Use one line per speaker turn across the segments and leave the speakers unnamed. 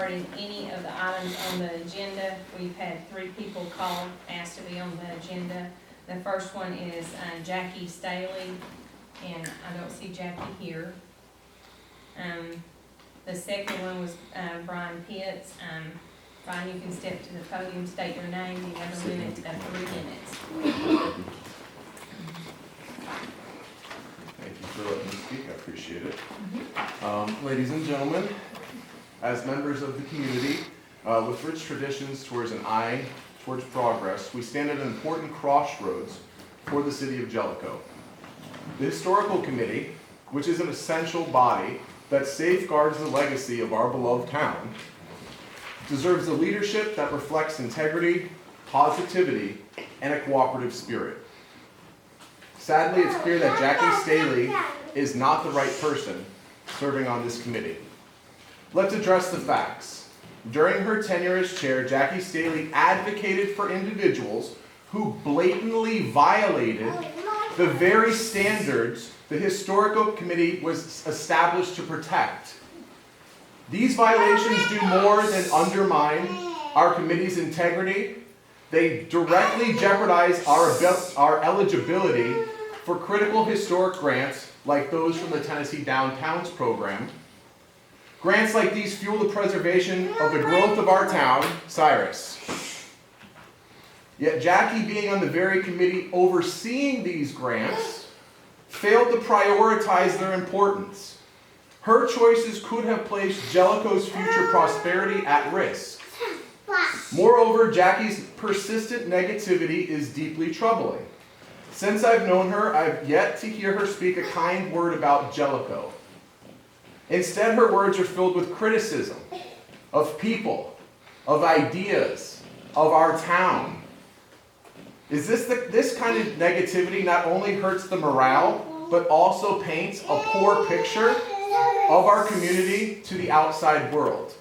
regarding any of the items on the agenda. We've had 3 people call, asked to be on the agenda. The first one is Jackie Staley, and I don't see Jackie here. The second one was Brian Pitts. Brian, you can step to the podium, state your name, you have a limit of 3 minutes.
Thank you for letting me speak, I appreciate it. Ladies and gentlemen, as members of the community, with rich traditions towards an eye towards progress, we stand at an important crossroads for the city of Jellico. The Historical Committee, which is an essential body that safeguards the legacy of our beloved town, deserves a leadership that reflects integrity, positivity, and a cooperative spirit. Sadly, it's clear that Jackie Staley is not the right person serving on this committee. Let's address the facts. During her tenure as chair, Jackie Staley advocated for individuals who blatantly violated the very standards the Historical Committee was established to protect. These violations do more than undermine our committee's integrity. They directly jeopardize our eligibility for critical historic grants like those from the Tennessee Downtowns program. Grants like these fuel the preservation of the growth of our town, Cyrus. Yet Jackie, being on the very committee overseeing these grants, failed to prioritize their importance. Her choices could have placed Jellico's future prosperity at risk. Moreover, Jackie's persistent negativity is deeply troubling. Since I've known her, I've yet to hear her speak a kind word about Jellico. Instead, her words are filled with criticism of people, of ideas, of our town. Is this kind of negativity not only hurts the morale, but also paints a poor picture of our community to the outside world?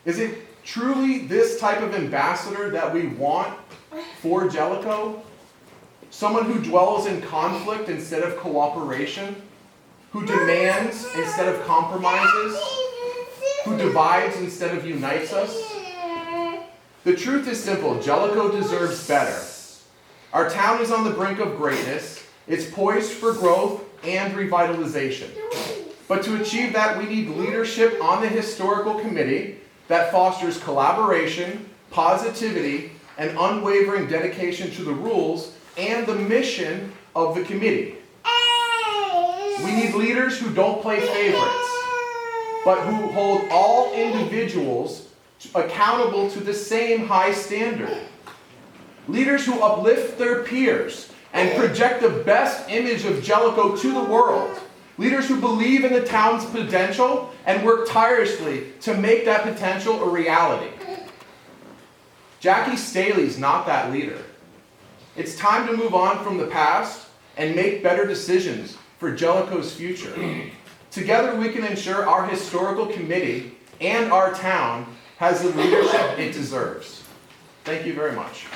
Is it truly this type of ambassador that we want for Jellico? Someone who dwells in conflict instead of cooperation, who demands instead of compromises, who divides instead of unites us? The truth is simple. Jellico deserves better. Our town is on the brink of greatness. It's poised for growth and revitalization. But to achieve that, we need leadership on the Historical Committee that fosters collaboration, positivity, and unwavering dedication to the rules and the mission of the committee. We need leaders who don't play favorites, but who hold all individuals accountable to the same high standard. Leaders who uplift their peers and project the best image of Jellico to the world. Leaders who believe in the town's potential and work tirelessly to make that potential a reality. Jackie Staley's not that leader. It's time to move on from the past and make better decisions for Jellico's future. Together we can ensure our Historical Committee and our town has the leadership it deserves. Thank you very much.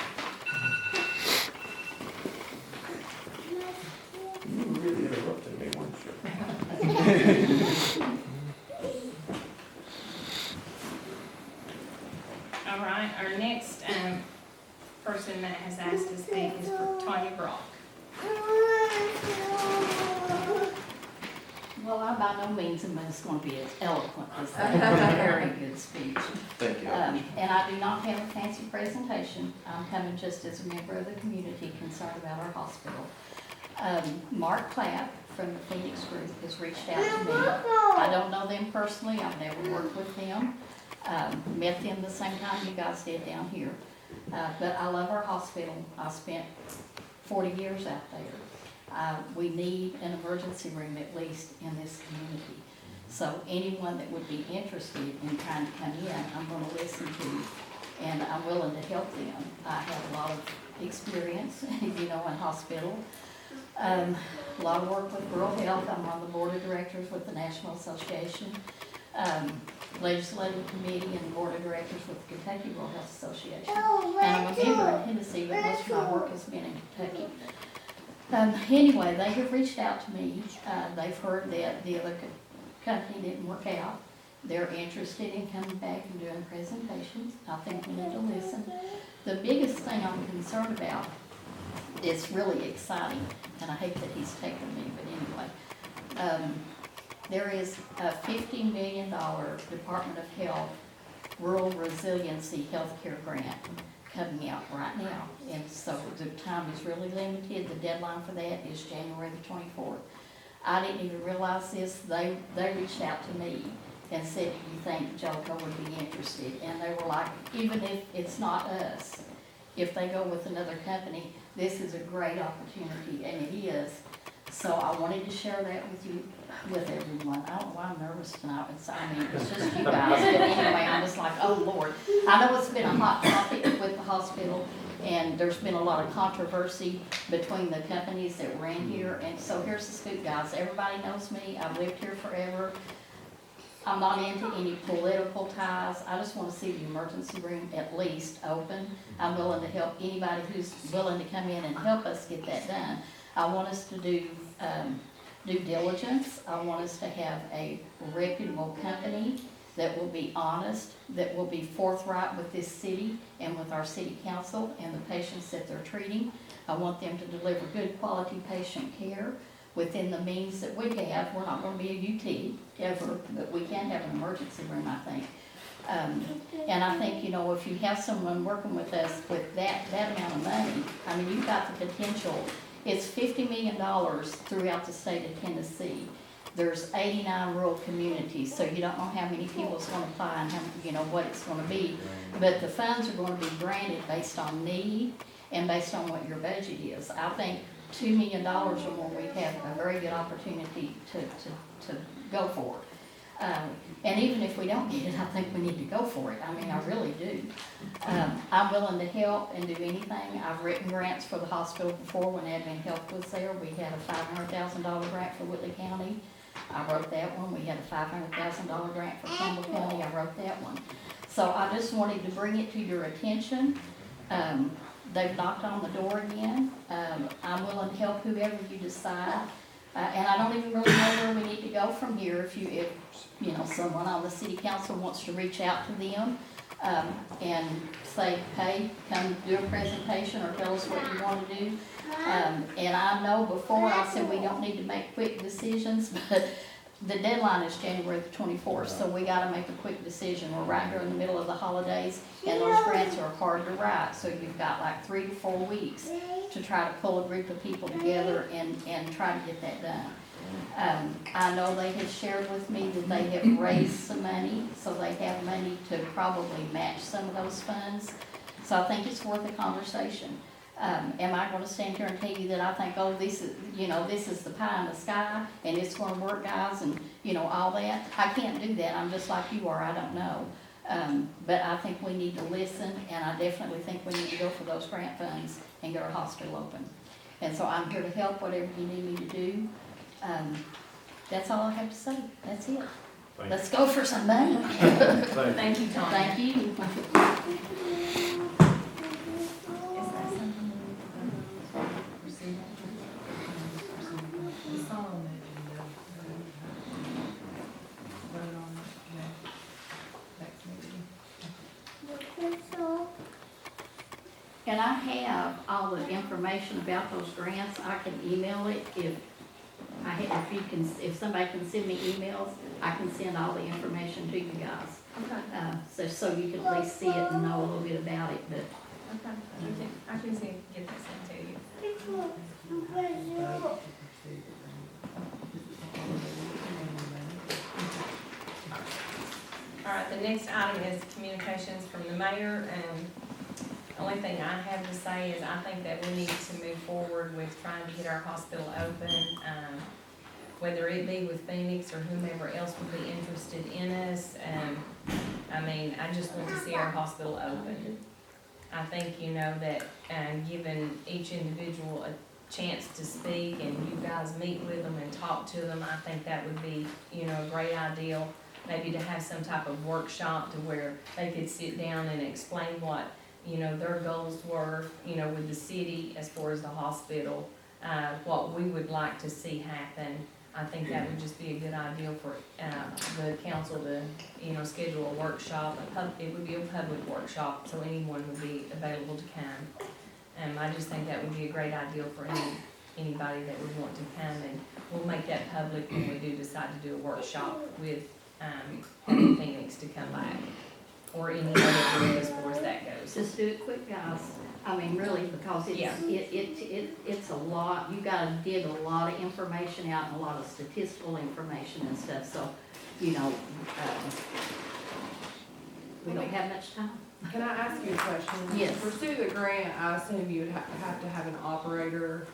You really interrupted me, weren't you?
All right, our next person that has asked to speak is Tanya Brock.
Well, I by no means am going to be as eloquent as that. It was a very good speech.
Thank you.
And I do not have a fancy presentation. I'm coming just as a member of the community concerned about our hospital. Mark Clapp from the Phoenix Group has reached out to me. I don't know them personally. I've never worked with them. Met them the same time you guys did down here. But I love our hospital. I spent 40 years out there. We need an emergency room at least in this community. So anyone that would be interested in trying to come in, I'm going to listen to, and I'm willing to help them. I have a lot of experience, in hospital. A lot of work with rural health. I'm on the board of directors with the National Association, legislative committee, and board of directors with the Kentucky Rural Health Association. And I'm a member in Tennessee, but most of my work has been in Kentucky. Anyway, they have reached out to me. They've heard that the other company didn't work out, They're interested in coming back and doing presentations. I think we need to listen. The biggest thing I'm concerned about, it's really exciting, and I hate that he's taken me, but anyway. There is a $50 million Department of Health Rural Resiliency Healthcare Grant coming out right now. And so the time is really limited. The deadline for that is January the 24th. I didn't even realize this. They reached out to me and said, do you think Jellico would be interested? And they were like, even if it's not us, if they go with another company, this is a great opportunity, and it is. So I wanted to share that with you, with everyone. I don't know why I'm nervous tonight. It's just you guys, but anyway, I'm just like, oh Lord. I know it's been a hot topic with the hospital, and there's been a lot of controversy between the companies that ran here, and so here's the scoop, guys. Everybody knows me. I've lived here forever. I'm not into any political ties. I just want to see the emergency room at least open. I'm willing to help anybody who's willing to come in and help us get that done. I want us to do due diligence. I want us to have a reputable company that will be honest, that will be forthright with this city and with our city council and the patients that they're treating. I want them to deliver good quality patient care within the means that we have. We're not going to be a UT ever, but we can have an emergency room, I think. And I think, you know, if you have someone working with us with that amount of money, I mean, you've got the potential. It's $50 million throughout the state of Tennessee. There's 89 rural communities, so you don't know how many people it's going to apply and how, you know, what it's going to be. But the funds are going to be granted based on need and based on what your budget is. I think $2 million or more, we have a very good opportunity to go for it. And even if we don't get it, I think we need to go for it. I mean, I really do. I'm willing to help and do anything. I've written grants for the hospital before when Admin Health was there. We had a $500,000 grant for Whitley County. I wrote that one. We had a $500,000 grant for Campbell County. I wrote that one. So I just wanted to bring it to your attention. They've knocked on the door again. I'm willing to help whoever you decide. And I don't even really know where we need to go from here. If you know, someone on the city council wants to reach out to them and say, hey, come do a presentation or tell us what you want to do. And I know before I said we don't need to make quick decisions, but the deadline is January the 24th, so we got to make a quick decision. We're right here in the middle of the holidays, and those grants are hard to write, so you've got like 3 to 4 weeks to try to pull a group of people together and try to get that done. I know they have shared with me that they have raised some money, so they have money to probably match some of those funds. So I think it's worth a conversation. Am I going to stand here and tell you that I think, oh, this is the pie in the sky and it's going to work, guys, and you know all that? I can't do that. I'm just like you are. I don't know. But I think we need to listen, and I definitely think we need to go for those grant funds and get our hospital open. And so I'm here to help whatever you need me to do. That's all I have to say. That's it. Let's go for some money.
Thank you, Tom.
Thank you.
Is that something we proceed? It's all on that agenda. Vote on it, next meeting.
And I have all the information about those grants. I can email it if somebody can send me emails, I can send all the information to you guys.
Okay.
So you can at least see it and know a little bit about it, but.
Okay. I can see, get that sent to you. All right, the next item is communications from the mayor, and the only thing I have to say is I think that we need to move forward with trying to get our hospital open, whether it be with Phoenix or whomever else would be interested in us. I mean, I just want to see our hospital open. I think, you know, that giving each individual a chance to speak and you guys meet with them and talk to them, I think that would be, you know, a great ideal. Maybe to have some type of workshop to where they could sit down and explain what, you know, their goals were, you know, with the city as far as the hospital, what we would like to see happen. I think that would just be a good idea for, the council to, schedule a workshop, it would be a public workshop, so anyone would be available to come. I just think that would be a great idea for anybody that would want to come, and we'll make that public when we do decide to do a workshop with, having Phoenix to come back, or any other group as far as that goes.
Just do it quick, guys. I mean, really, because
Yeah.
it's a lot, you gotta dig a lot of information out and a lot of statistical information and stuff, so, we don't have much time.
Can I ask you a question?
Yes.
To pursue the grant, I assume you would have to have an operator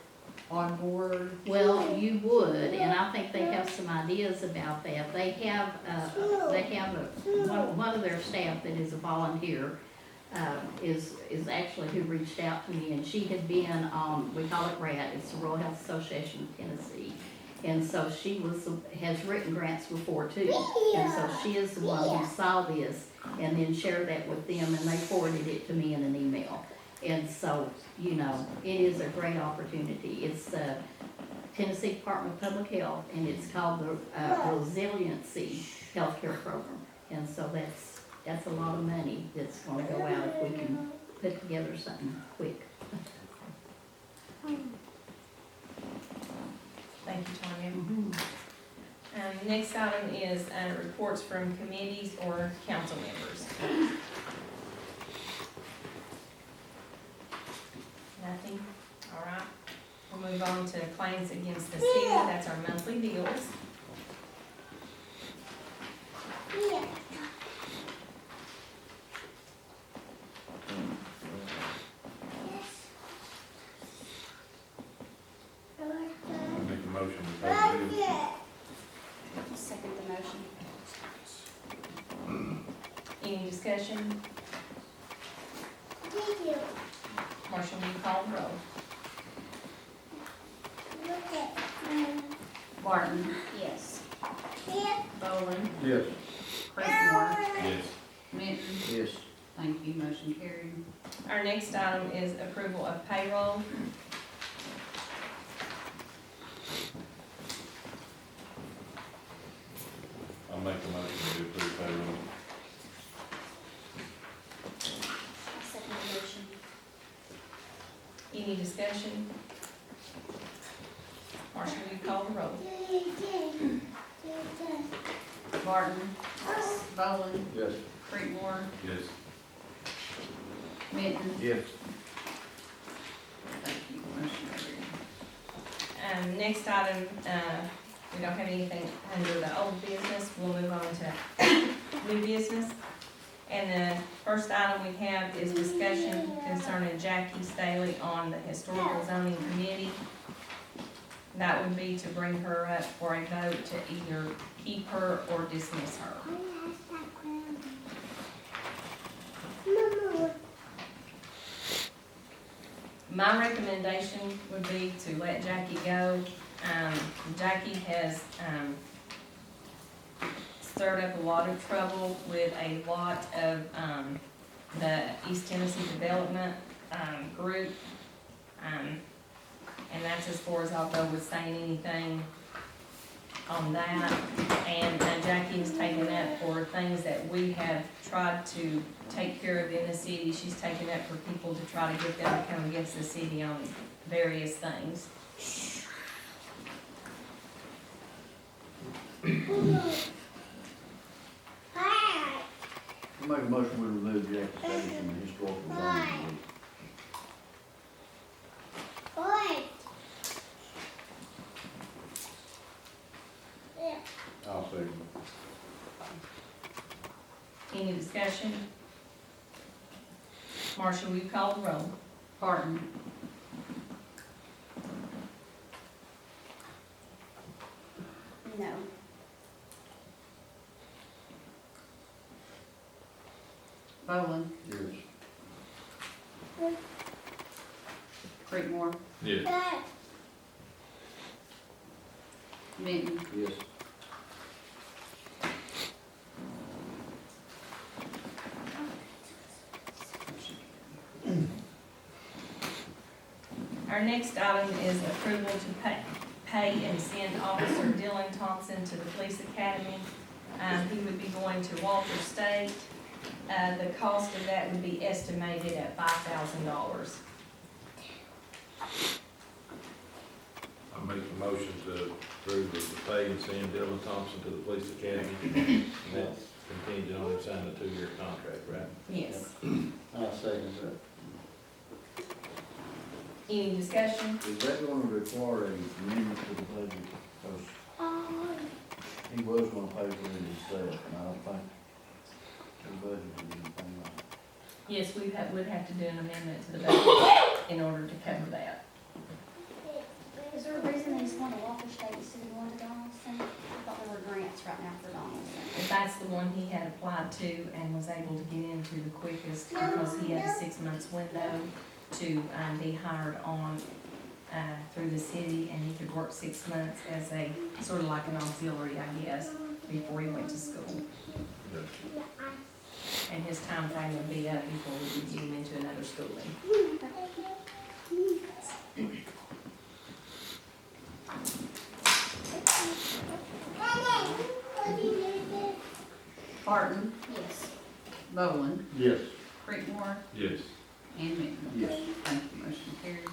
on board.
Well, you would, and I think they have some ideas about that. They have one of their staff that is a volunteer, is actually who reached out to me, and she had been on, we call it RAT, it's the Rural Health Association of Tennessee. And so she has written grants before too, and so she is the one who saw this and then shared that with them, and they forwarded it to me in an email. And so, it is a great opportunity. It's the Tennessee Department of Public Health, and it's called the Resiliency Healthcare Program. And so that's a lot of money that's gonna go out if we can put together something quick.
Thank you, Tanya. Next item is, reports from committees or council members. Nothing? All right. We'll move on to claims against the city. That's our monthly bills.
Make a motion to pay the bills.
Second the motion.
Any discussion? Marshall, will you call the roll?
Barton. Yes.
Boland.
Yes.
Creekmore.
Yes.
Minton.
Yes.
Thank you, motion carried.
Our next item is approval of payroll.
I'll make a motion to approve payroll.
Second the motion.
Any discussion? Marshall, will you call the roll?
Barton. Boland.
Yes.
Creekmore.
Yes.
Minton.
Yes.
Thank you, motion carried.
Next item, we don't have anything under the old business, we'll move on to new business. And the first item we have is discussion concerning Jackie Staley on the historical zoning committee. That would be to bring her up for a vote to either keep her or dismiss her. My recommendation would be to let Jackie go. Jackie has, stirred up a lot of trouble with a lot of, the East Tennessee Development, group. And that's as far as I'll go with saying anything on that. And Jackie has taken up for things that we have tried to take care of in the city. She's taken up for people to try to get them to come against the city on various things.
I make a motion we remove Jackie Staley from the historical zoning committee.
I'll second.
Any discussion? Marshall, will you call the roll?
Barton.
No.
Boland.
Yes.
Creekmore.
Yes.
Minton.
Yes.
Our next item is approval to pay and send Officer Dylan Thompson to the police academy. He would be going to Walter State. The cost of that would be estimated at $5,000.
I make the motion to approve the pay and send Dylan Thompson to the police academy. And that's contingent on him signing a 2-year contract, right?
Yes.
I'll second that.
Any discussion?
Is that gonna require an amendment to the budget? Because he was gonna pay for it himself, and I don't think the budget is anything like that.
Yes, we'd have to do an amendment to the budget in order to cover that.
Is there a reason he's going to Walker State instead of going to Donaldson? I thought there were grants right now for Donaldson.
And that's the one he had applied to and was able to get into the quickest because he had a 6 months window to be hired on through the city, and he could work 6 months as a, sort of like an auxiliary, I guess, before he went to school. And his time frame would be up before we would get him into another schooling.
Barton,
Yes.
Bowen,
Yes.
Creekmore,
Yes.
and Minnie.
Yes.
Thank you, motion carried.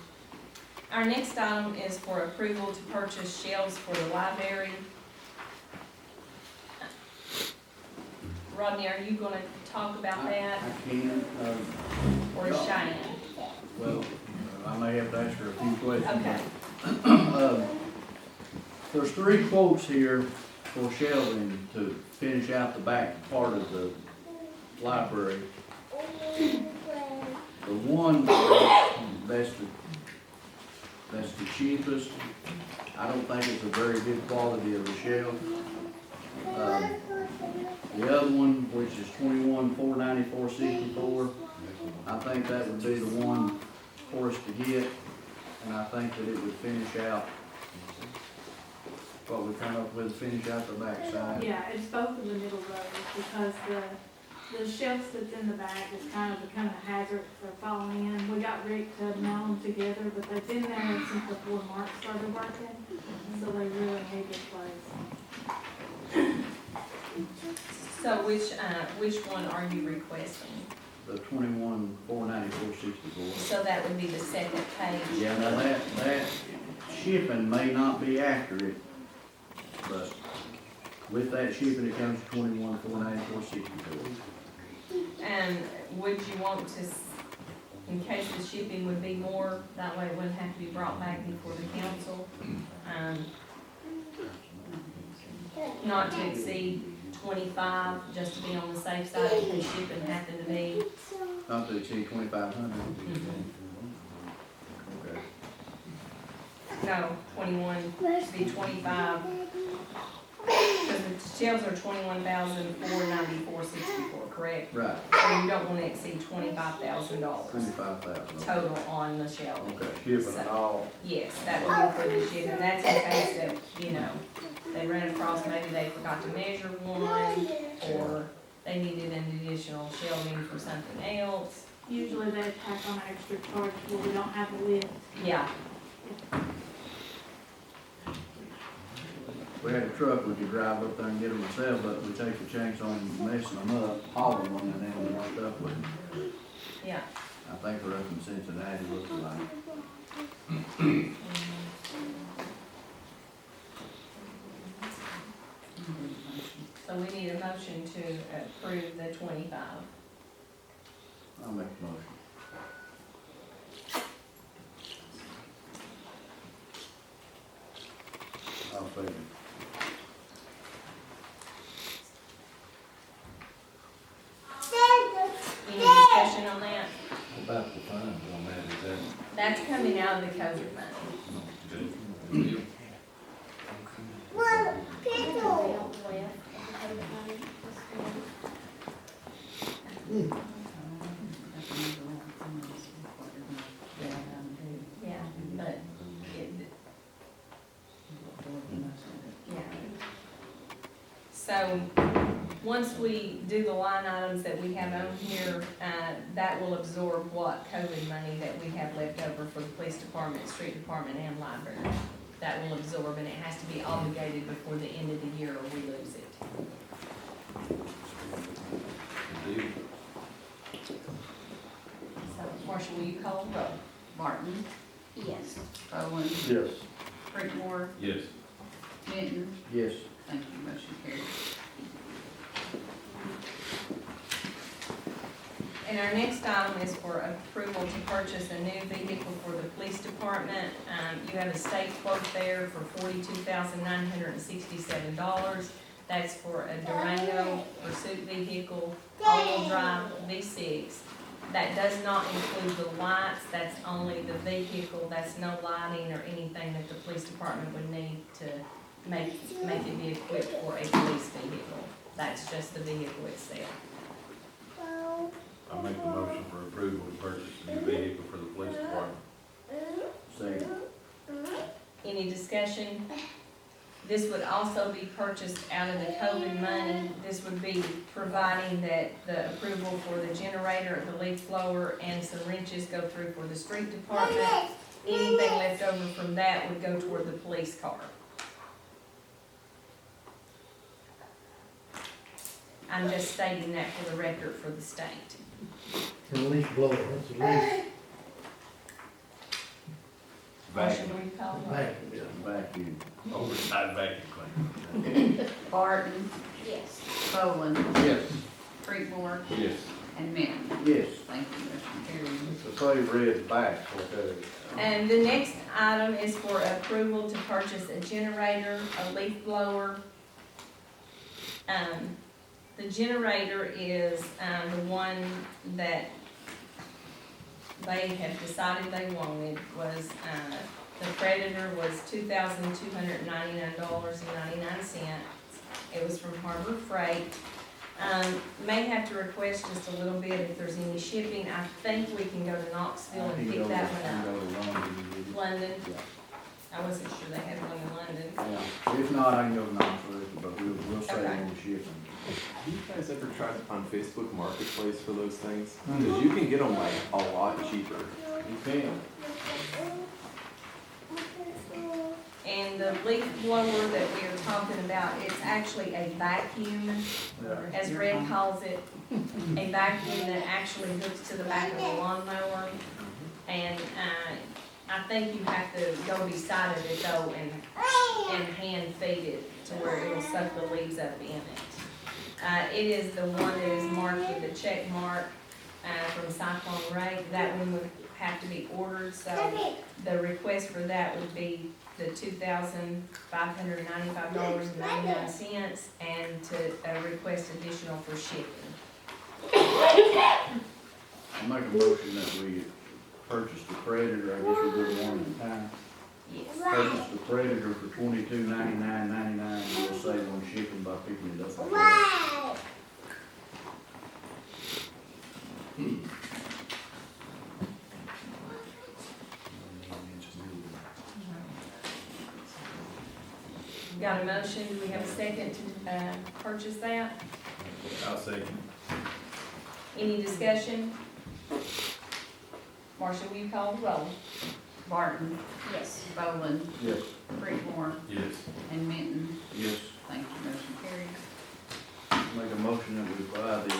Our next item is for approval to purchase shelves for the library. Rodney, are you gonna talk about that,
I can,
or
yeah.
Cheyenne?
well, I may have to ask her a few questions.
Okay.
There's 3 quotes here for shelving to finish out the back part of the library. The one that's the cheapest. I don't think it's a very good quality of a shelf. The other one, which is $21,494.64, I think that would be the one for us to get, and I think that it would finish out what we come up with, finish out the backside.
Yeah, it's both of the middle rows, because the shelves that's in the back is kind of becoming a hazard for falling in. We got Rick to nail them together, but they've been there since before Mark started working, so they really need this place.
So which one are you requesting?
The $21,494.64.
So that would be the second page.
Yeah, now that shipping may not be accurate, but with that shipping, it comes to $21,494.64.
And would you want to, in case the shipping would be more, that way it wouldn't have to be brought back before the council? Not to exceed 25, just to be on the safe side in case shipping happened to be.
Not to exceed 2,500. Okay.
No, 21, should be 25. Because the shelves are $21,494.64, correct?
Right,
So you don't want to exceed $25,000
$25,000.
total on the shelf.
Okay, shipping and all.
Yes, that would include the shipping. That's in case that, they ran across, maybe they forgot to measure one, or they needed an additional shelving for something else.
Usually they tack on an extra charge where we don't have a lift.
Yeah,
We had a truck, we could drive up there and get them ourselves, but we take the chance on messing them up, hauling them, and then we wind up with them.
yeah.
I think they're up in Cincinnati, looks like.
So we need a motion to approve the 25.
I'll make the motion. I'll second.
Any discussion on that?
What about the funds on that, is
That's coming out of the COVID money.
that good?
Yeah, but yeah. So, once we do the line items that we have on here, that will absorb what COVID money that we have left over for the police department, street department, and library. that will absorb, and it has to be obligated before the end of the year or we lose it.
Deal.
So, Marshall, will you call the roll?
Martin,
Yes.
Bowen,
Yes.
Creekmore,
Yes.
Minton.
Yes.
Thank you, motion carries.
And our next item is for approval to purchase a new vehicle for the police department. You have a state quote there for $42,967. That's for a Durango pursuit vehicle, all-wheel drive V6. That does not include the lights, that's only the vehicle, that's no lighting or anything that the police department would need to make it be equipped for a police vehicle. That's just the vehicle itself.
I make the motion for approval to purchase a new vehicle for the police department.
Second.
Any discussion? This would also be purchased out of the COVID money. This would be providing that the approval for the generator, the leaf blower, and some wrenches go through for the street department. Anything left over from that would go toward the police car. I'm just stating that for the record for the state.
The leaf blower, that's a leaf
Motion, will you call the roll?
vacuum.
Vacuum.
Oversized vacuum cleaner.
Barton,
Yes.
Bowen,
Yes.
Creekmore,
Yes.
and Minton.
Yes.
Thank you, motion carries.
It's a favorite back, okay.
And the next item is for approval to purchase a generator, a leaf blower. The generator is, the one that they have decided they wanted was, the Predator was $2,299.99. It was from Harbor Freight. May have to request just a little bit if there's any shipping. I think we can go to Knoxville and pick that one up. London, I wasn't sure they had one in London.
Yeah, if not, I can go to Knoxville, but we'll save
Okay.
on the shipping.
Have you guys ever tried to find Facebook Marketplace for those things?
Hmm.
Because you can get them like a lot cheaper.
You can.
And the leaf blower that we are talking about, it's actually a vacuum, as Red calls it, a vacuum that actually hooks to the back of the lawnmower. And, I think you have to go beside of it though and hand feed it to where it'll suck the leaves up in it. It is the one that is marked with the check mark, from Cyclone Ray. That one would have to be ordered, so the request for that would be the $2,595.99 and to request additional for shipping.
I make a motion that we purchase the Predator, I guess we'll do one at a time.
Yes.
Purchase the Predator for $22.99.99, and we'll save on shipping by picking it up.
Got a motion, do we have a second to, purchase that?
I'll second.
Any discussion? Marcia, will you call the roll?
Barton,
Yes.
Bowen,
Yes.
Creekmore,
Yes.
and Minton.
Yes.
Thank you, motion carries.
Make a motion that we buy the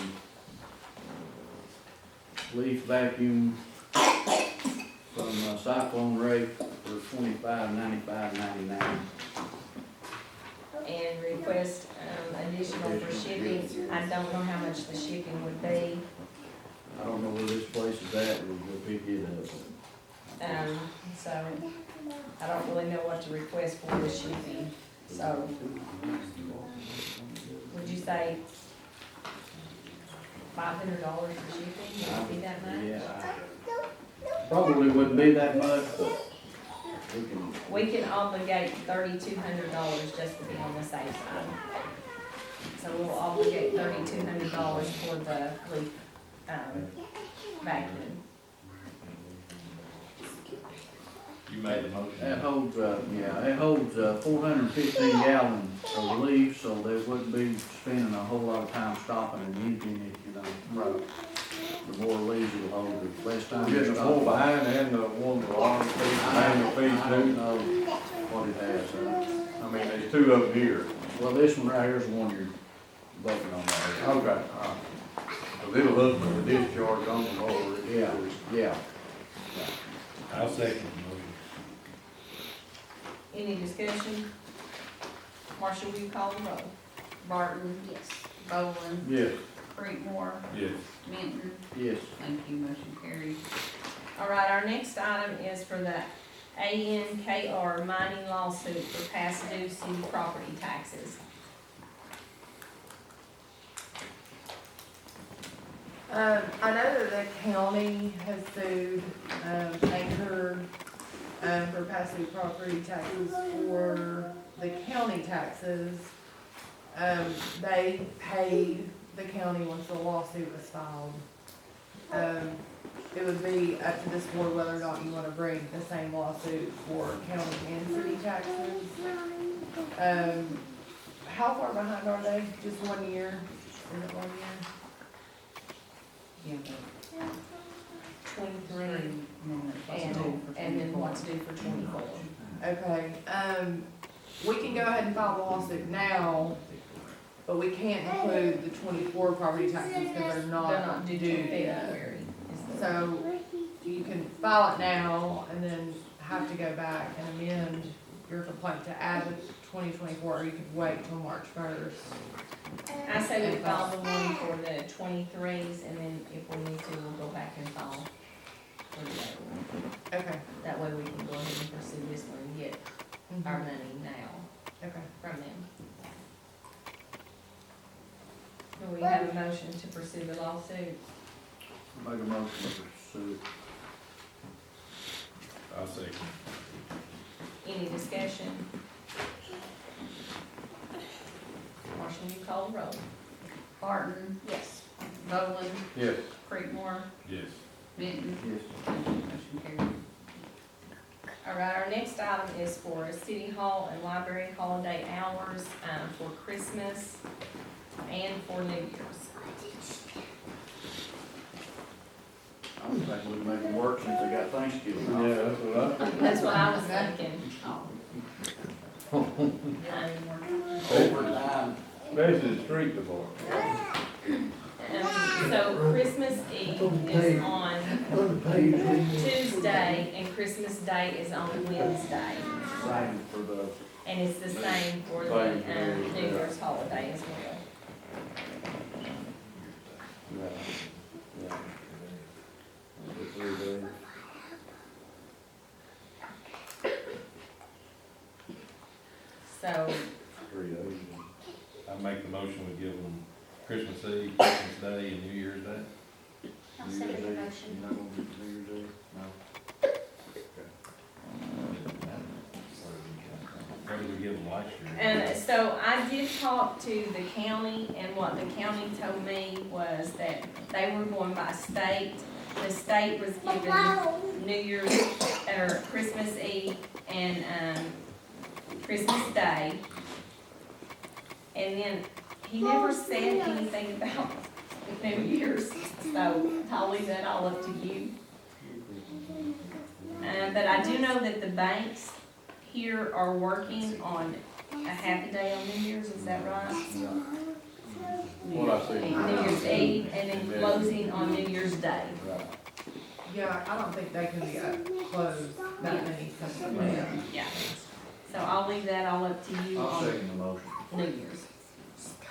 leaf vacuum from Cyclone Ray for $25.95.99.
And request, additional for shipping. I don't know how much the shipping would be.
I don't know where this place is at, we'll go pick it up.
So I don't really know what to request for the shipping. So would you say $500 for shipping? Would it be that much?
Yeah, probably wouldn't be that much, but we can,
We can obligate $3,200 just to be on the safe side. So we'll obligate $3,200 for the leaf, vacuum.
You made the motion.
that holds, it holds 415 gallons of leaf, so they wouldn't be spending a whole lot of time stopping and emptying it, you know. Right. The more leaves it'll hold, the less time.
Getting the full behind and the one with the long feet, behind the feet
I don't
too.
know what what it has,
I mean, there's two of them here.
well, this one right here is the one you're voting on right here.
Okay, all right. So it'll hook for the discharge on the mower.
Yeah, yeah.
I'll second the motion.
Any discussion? Marshall, will you call the roll?
Barton,
Yes.
Boland,
Yes.
Creekmore,
Yes.
Minton.
Yes.
Thank you, motion carries.
All right, our next item is for the ANKR mining lawsuit for past due city property taxes.
I know that the county has sued, Anchor, for past due property taxes for the county taxes. They paid the county once the lawsuit was filed. It would be up to this board whether or not you wanna bring the same lawsuit for county and city taxes. How far behind are they? Just 1 year? Is it 1 year?
Yeah,
23, and then what's due for 24.
Okay, we can go ahead and file the lawsuit now, but we can't include the 24 property taxes because they're
They're
not
not due
due
till
yet.
February. is the-
So you can file it now and then have to go back and amend your complaint to add the 2024, or you could wait till March 1st.
I say we file the one for the 23s, and then if we need to, we'll go back and file for the other one.
Okay.
That way we can go ahead and pursue this one and get our money now
Okay.
from them. Do we have a motion to pursue the lawsuit?
Make a motion to pursue it.
I'll second.
Any discussion? Marshall, you call the roll.
Barton,
Yes.
Boland,
Yes.
Creekmore,
Yes.
Minton.
Yes.
Thank you, motion carries.
All right, our next item is for City Hall and Library holiday hours, for Christmas and for New Year's.
I don't think we make it work since they got Thanksgiving off.
that's what
That's what I was thinking.
Overtime.
Especially the street department.
So Christmas Eve is on Tuesday and Christmas Day is on Wednesday.
Same for the,
And it's the same for the,
Same for
New Year's holiday as well.
yeah. The 3 days.
So,
3 days.
I make the motion, we give them Christmas Eve, Christmas Day, and New Year's Day.
I'll
New
second
Year's
the
Eve.
motion.
You're not gonna do New Year's Eve? No.
What did we give them last year?
and so I did talk to the county, and what the county told me was that they were going by state. The state was giving New Year's, or Christmas Eve and, Christmas Day. And then he never said anything about New Year's, so I'll leave that all up to you. But I do know that the banks here are working on a half a day on New Year's, is that right?
What I see.
New Year's Eve and then closing on New Year's Day.
Right.
Yeah, I don't think they can be closed that many simple days.
Yeah. So I'll leave that all up to you
I'll
on
second the motion.
New Year's.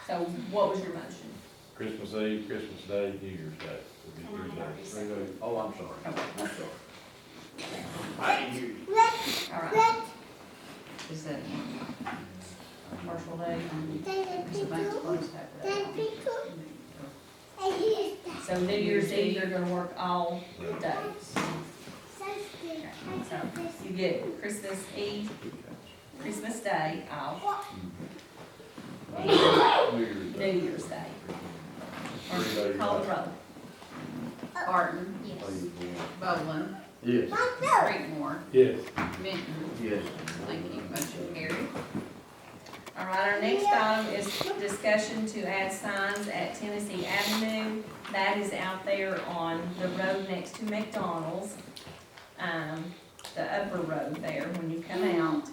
So what was your motion?
Christmas Eve, Christmas Day, New Year's Day. Would be 3 days.
3 days. Oh, I'm sorry. I'm sorry. I didn't hear you.
All right,
Is that
commercial day.
is the bank's closed after that?
So New Year's Eve, you're gonna work all days. So you get Christmas Eve, Christmas Day off, and
New Year's
New
Day.
Year's Day. Or call the roll.
Barton,
Yes.
Boland,
Yes.
Creekmore,
Yes.
Minton.
Yes.
Thank you, motion carries.
All right, our next item is discussion to add signs at Tennessee Avenue. That is out there on the road next to McDonald's, the upper road there when you come out.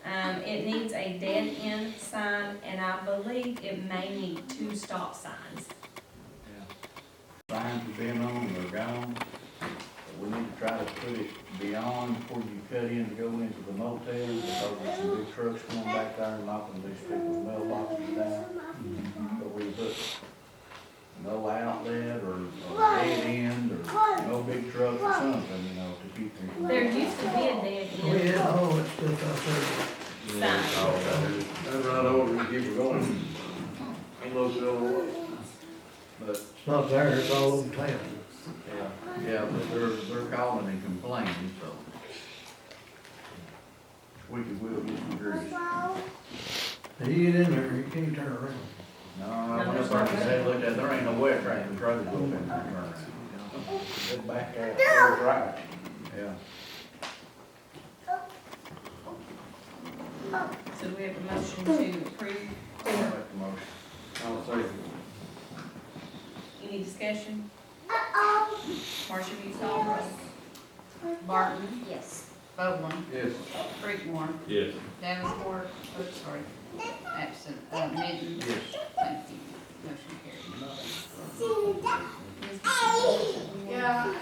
It needs a dead end sign, and I believe it may need 2 stop signs.
Signs have been on, they're gone. We need to try to put it beyond before you cut in to go into the motel, because there's some big trucks going back there and knocking these people's mailboxes down. But we put no outlet or dead end or no big truck or something, you know, to keep them.
There used to be a dead
Oh,
end
yeah, all that stuff
sign.
That's right over and keep it going. Ain't no other way.
But,
out there. It's not there, it's all over town.
yeah, but they're calling and complaining, so. We could, we'll get some grease.
If you get in there, you can't turn around.
No, I went up there and said, look, there ain't no wet track, and truck go up in there and turn around. Get back there, goes right, yeah.
So we have a motion to approve.
I'll make the motion.
I'll say.
Any discussion? Marcia, will you call the roll?
Barton,
Yes.
Bowen,
Yes.
Creekmore,
Yes.
Davenport, oops, sorry, absent, Minton.
Yes.
Thank you. Motion carried.
Yeah,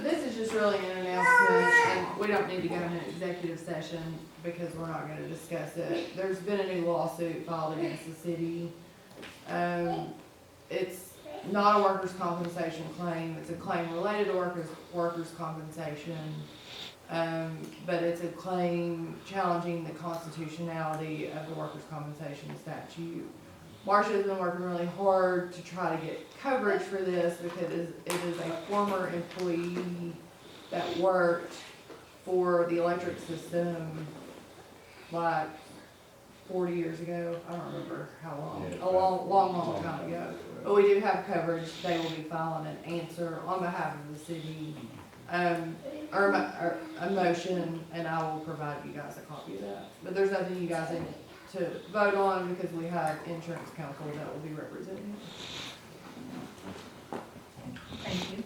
this is just really an announcement, and we don't need to go into an executive session because we're not gonna discuss it. There's been a new lawsuit filed against the city. It's not a workers' compensation claim, it's a claim related to workers' compensation. But it's a claim challenging the constitutionality of the workers' compensation statute. Marcia has been working really hard to try to get coverage for this because it is a former employee that worked for the electric system like 40 years ago. I don't remember how long,
Yeah,
a long time ago. But we do have coverage. They will be filing an answer on behalf of the city, or a motion, and I will provide you guys a copy of that. But there's nothing you guys need to vote on because we have insurance counsel that will be representing.
Thank you.